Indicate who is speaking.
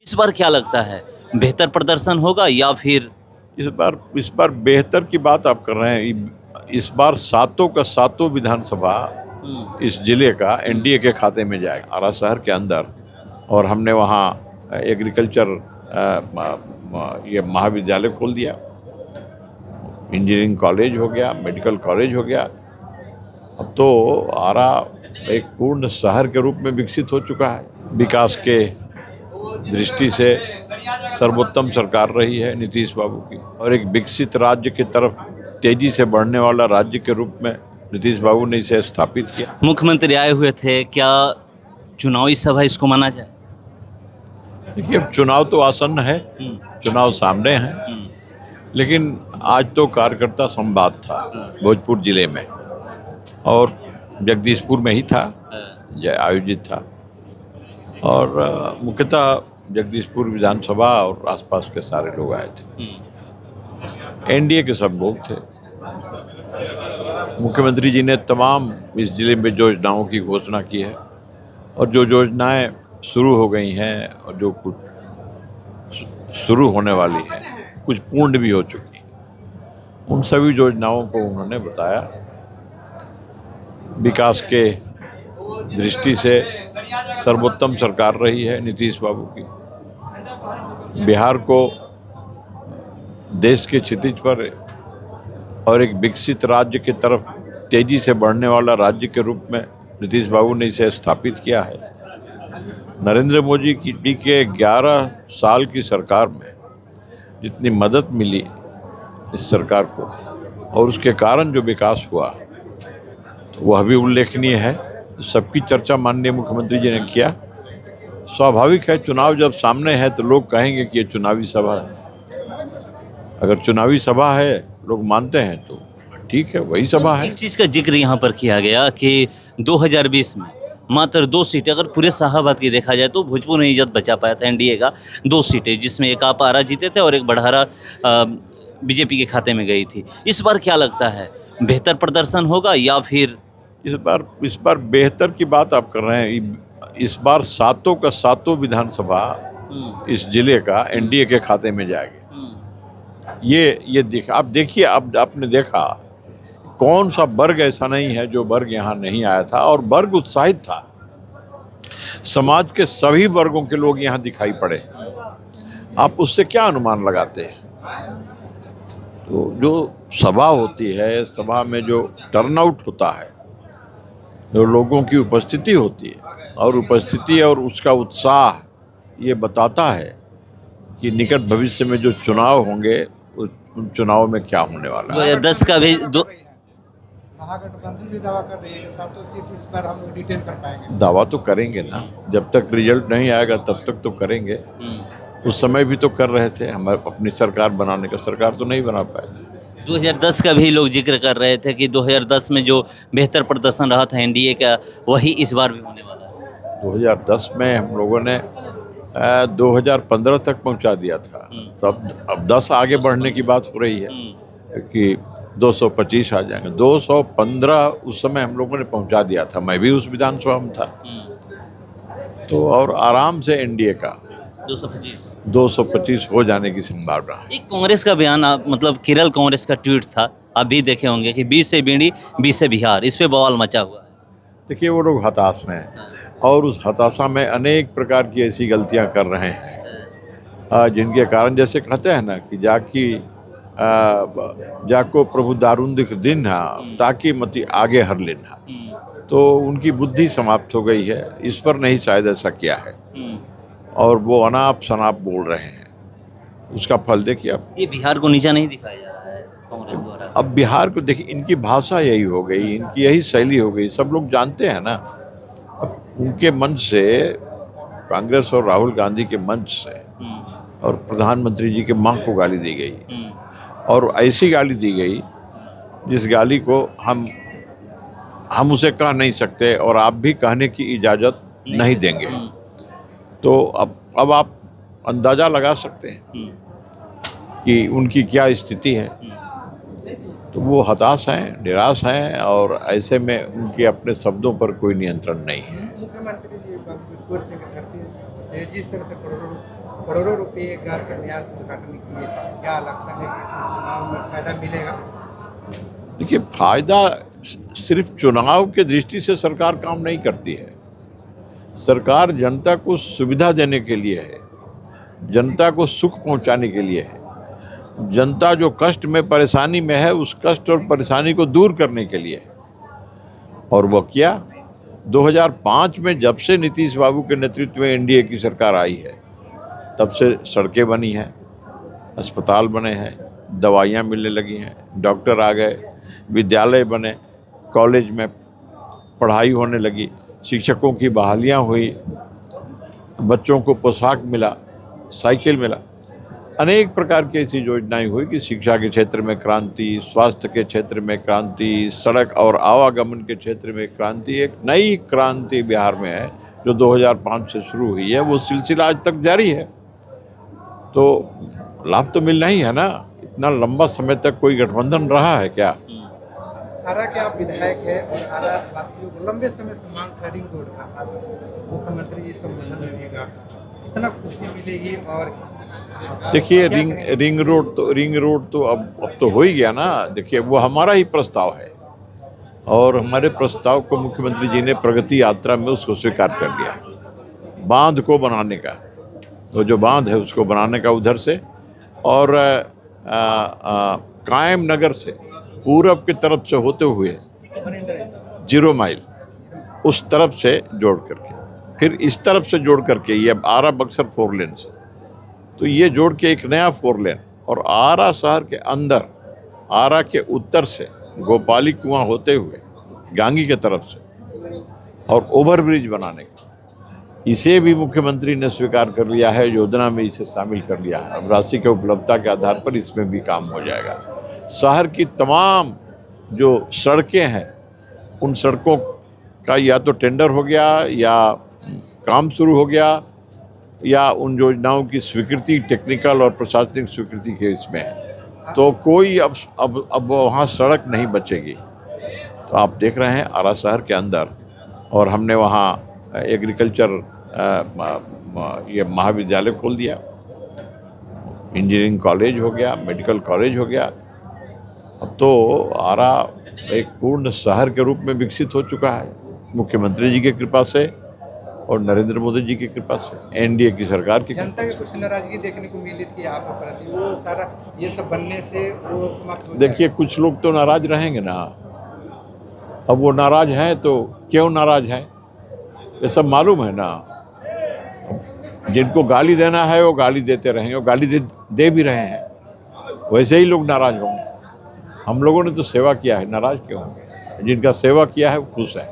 Speaker 1: इस बार क्या लगता है, बेहतर प्रदर्शन होगा या फिर?
Speaker 2: इस बार बेहतर की बात आप कर रहे हैं। इस बार सातों का सातों विधानसभा इस जिले का एनडीए के खाते में जाएगा, आरा शहर के अंदर। और हमने वहाँ एग्रीकल्चर ये महाविद्यालय खोल दिया, इंजीनियरिंग कॉलेज हो गया, मेडिकल कॉलेज हो गया। अब तो आरा एक पूर्ण शहर के रूप में विकसित हो चुका है। विकास के दृष्टि से सर्वोत्तम सरकार रही है नीतीश बाबू की, और एक विकसित राज्य की तरफ तेजी से बढ़ने वाला राज्य के रूप में नीतीश बाबू ने इसे स्थापित किया।
Speaker 1: मुख्यमंत्री आए हुए थे, क्या चुनावी सभा इसको माना जाए?
Speaker 2: देखिए, अब चुनाव तो आसन्न है, चुनाव सामने हैं, लेकिन आज तो कार्यकर्ता संवाद था भोजपुर जिले में, और जगदीशपुर में ही था, आयोजित था। और मुख्यतः जगदीशपुर विधानसभा और आसपास के सारे लोग आए थे। एनडीए के सब लोग थे। मुख्यमंत्री जी ने तमाम इस जिले में योजनाओं की घोषणा की है, और जो योजनाएं शुरू हो गई हैं और जो कुछ शुरू होने वाली हैं, कुछ पूर्ण भी हो चुकी, उन सभी योजनाओं को उन्होंने बताया। विकास के दृष्टि से सर्वोत्तम सरकार रही है नीतीश बाबू की। बिहार को देश के क्षितिज पर और एक विकसित राज्य की तरफ तेजी से बढ़ने वाला राज्य के रूप में नीतीश बाबू ने इसे स्थापित किया है। नरेंद्र मोदी जी के 11 साल की सरकार में जितनी मदद मिली इस सरकार को, और उसके कारण जो विकास हुआ, तो वह भी उल्लेखनीय है। सबकी चर्चा माननीय मुख्यमंत्री जी ने किया। स्वाभाविक है, चुनाव जब सामने है तो लोग कहेंगे कि ये चुनावी सभा है। अगर चुनावी सभा है, लोग मानते हैं, तो ठीक है, वही सभा है।
Speaker 1: एक चीज़ का जिक्र यहाँ पर किया गया कि 2020 में मात्र 2 सीटें, अगर पूरे शाहाबाद की देखा जाए तो भोजपुर में इज्जत बचा पाया था एनडीए का 2 सीटें, जिसमें एक आप आरा जीते थे और एक बढ़ारा बीजेपी के खाते में गई थी। इस बार क्या लगता है, बेहतर प्रदर्शन होगा या फिर?
Speaker 2: इस बार बेहतर की बात आप कर रहे हैं। इस बार सातों का सातों विधानसभा इस जिले का एनडीए के खाते में जाएगी। ये आप देखिए, अब आपने देखा कौन सा वर्ग ऐसा नहीं है जो वर्ग यहाँ नहीं आया था, और वर्ग उत्साहित था। समाज के सभी वर्गों के लोग यहाँ दिखाई पड़े। आप उससे क्या अनुमान लगाते हैं? तो जो सभा होती है, सभा में जो टर्नआउट होता है, जो लोगों की उपस्थिति होती है, और उपस्थिति और उसका उत्साह ये बताता है कि निकट भविष्य में जो चुनाव होंगे, उन चुनाव में क्या होने वाला है।
Speaker 1: 2010 का भी
Speaker 3: महागठबंधन भी दावा कर रही है कि सातों सीट इस बार हम रिटेन कर पाएंगे।
Speaker 2: दावा तो करेंगे ना, जब तक रिजल्ट नहीं आएगा तब तक तो करेंगे। उस समय भी तो कर रहे थे हमारे अपनी सरकार बनाने का, सरकार तो नहीं बना पाए।
Speaker 1: 2010 का भी लोग जिक्र कर रहे थे कि 2010 में जो बेहतर प्रदर्शन रहा था एनडीए का, वही इस बार भी होने वाला है।
Speaker 2: 2010 में हम लोगों ने 2015 तक पहुंचा दिया था, तब अब 10 आगे बढ़ने की बात हो रही है कि 225 आ जाएंगे। 215 उस समय हम लोगों ने पहुंचा दिया था, मैं भी उस विधानसभा में था। तो और आराम से एनडीए का 225 हो जाने की संभावना है।
Speaker 1: एक कांग्रेस का बयान, मतलब केरल कांग्रेस का ट्वीट था, आप भी देखे होंगे कि 20 से बीड़ी 20 से बिहार, इस पे बवाल मचा हुआ है।
Speaker 2: देखिए, वो लोग हताश हैं, और उस हताशा में अनेक प्रकार की ऐसी गलतियां कर रहे हैं जिनके कारण, जैसे कहते हैं ना कि जाको प्रभु दारुण दिख दिन ताकि मती आगे हर लेना, तो उनकी बुद्धि समाप्त हो गई है। इस पर नहीं शायद ऐसा किया है, और वो अनाप शनाप बोल रहे हैं। उसका फल देखिए अब।
Speaker 1: ये बिहार को नीचा नहीं दिखाया जा रहा है कांग्रेस द्वारा।
Speaker 2: अब बिहार को देखिए, इनकी भाषा यही हो गई, इनकी यही शैली हो गई, सब लोग जानते हैं ना। अब उनके मंच से, कांग्रेस और राहुल गांधी के मंच से, और प्रधानमंत्री जी के मां को गाली दी गई, और ऐसी गाली दी गई जिस गाली को हम उसे कह नहीं सकते, और आप भी कहने की इजाज़त नहीं देंगे। तो अब आप अंदाज़ा लगा सकते हैं कि उनकी क्या स्थिति है। तो वो हताश हैं, निराश हैं, और ऐसे में उनके अपने शब्दों पर कोई नियंत्रण नहीं है।
Speaker 3: मुख्यमंत्री जी जिस तरह से करोड़ों करोड़ों रुपए का शिलान्यास उद्घाटन किए, क्या लगता है कि इसमें चुनाव में फायदा मिलेगा?
Speaker 2: देखिए, फायदा सिर्फ चुनाव के दृष्टि से सरकार काम नहीं करती है। सरकार जनता को सुविधा देने के लिए है, जनता को सुख पहुंचाने के लिए है, जनता जो कष्ट में परेशानी में है उस कष्ट और परेशानी को दूर करने के लिए है। और वो क्या, 2005 में जब से नीतीश बाबू के नेतृत्व में एनडीए की सरकार आई है तब से सड़कें बनी हैं, अस्पताल बने हैं, दवाइयाँ मिलने लगी हैं, डॉक्टर आ गए, विद्यालय बने, कॉलेज में पढ़ाई होने लगी, शिक्षकों की बहालियाँ हुई, बच्चों को पोशाक मिला, साइकिल मिला, अनेक प्रकार की ऐसी योजनाएं हुई कि शिक्षा के क्षेत्र में क्रांति, स्वास्थ्य के क्षेत्र में क्रांति, सड़क और आवागमन के क्षेत्र में क्रांति। एक नई क्रांति बिहार में है जो 2005 से शुरू हुई है, वो सिलसिला आज तक जारी है। तो लाभ तो मिलना ही है ना, इतना लंबा समय तक कोई गठबंधन रहा है क्या?
Speaker 3: आरा के आप विधायक हैं और आरा वासियों को लंबे समय से मांग था रिंग रोड का, आज मुख्यमंत्री जी संबोधन में भी कहा, कितना खुशी मिलेगी? और
Speaker 2: देखिए, रिंग रोड तो अब तो हो ही गया ना। देखिए, वो हमारा ही प्रस्ताव है और हमारे प्रस्ताव को मुख्यमंत्री जी ने प्रगति यात्रा में उसको स्वीकार कर लिया। बांध को बनाने का, तो जो बांध है उसको बनाने का उधर से, और कायम नगर से पूरब की तरफ से होते हुए 0 माइल उस तरफ से जोड़ करके, फिर इस तरफ से जोड़ करके ये आरा बक्सर 4 लेन से, तो ये जोड़ के एक नया 4 लेन, और आरा शहर के अंदर आरा के उत्तर से गोपाली कुआं होते हुए गांगी के तरफ से और ओवरब्रिज बनाने का, इसे भी मुख्यमंत्री ने स्वीकार कर लिया है, योजना में इसे शामिल कर लिया है। अब राशि के उपलब्धता के आधार पर इसमें भी काम हो जाएगा। शहर की तमाम जो सड़कें हैं उन सड़कों का या तो टेंडर हो गया या काम शुरू हो गया, या उन योजनाओं की स्वीकृति टेक्निकल और प्रशासनिक स्वीकृति के इसमें है, तो कोई अब वहाँ सड़क नहीं बचेगी। तो आप देख रहे हैं आरा शहर के अंदर, और हमने वहाँ एग्रीकल्चर ये महाविद्यालय खोल दिया, इंजीनियरिंग कॉलेज हो गया, मेडिकल कॉलेज हो गया। अब तो आरा एक पूर्ण शहर के रूप में विकसित हो चुका है, मुख्यमंत्री जी की कृपा से और नरेंद्र मोदी जी की कृपा से, एनडीए की सरकार की।
Speaker 3: जनता की कुछ नाराजगी देखने को मिली थी आपके प्रति, वो सारा ये सब बनने से वो समाप्त हो जाएगा।
Speaker 2: देखिए, कुछ लोग तो नाराज रहेंगे ना, अब वो नाराज हैं तो क्यों नाराज हैं ये सब मालूम है ना। जिनको गाली देना है वो गाली देते रहेंगे, वो गाली दे भी रहे हैं, वैसे ही लोग नाराज होंगे। हम लोगों ने तो सेवा किया है, नाराज क्यों होंगे? जिनका सेवा किया है वो खुश है।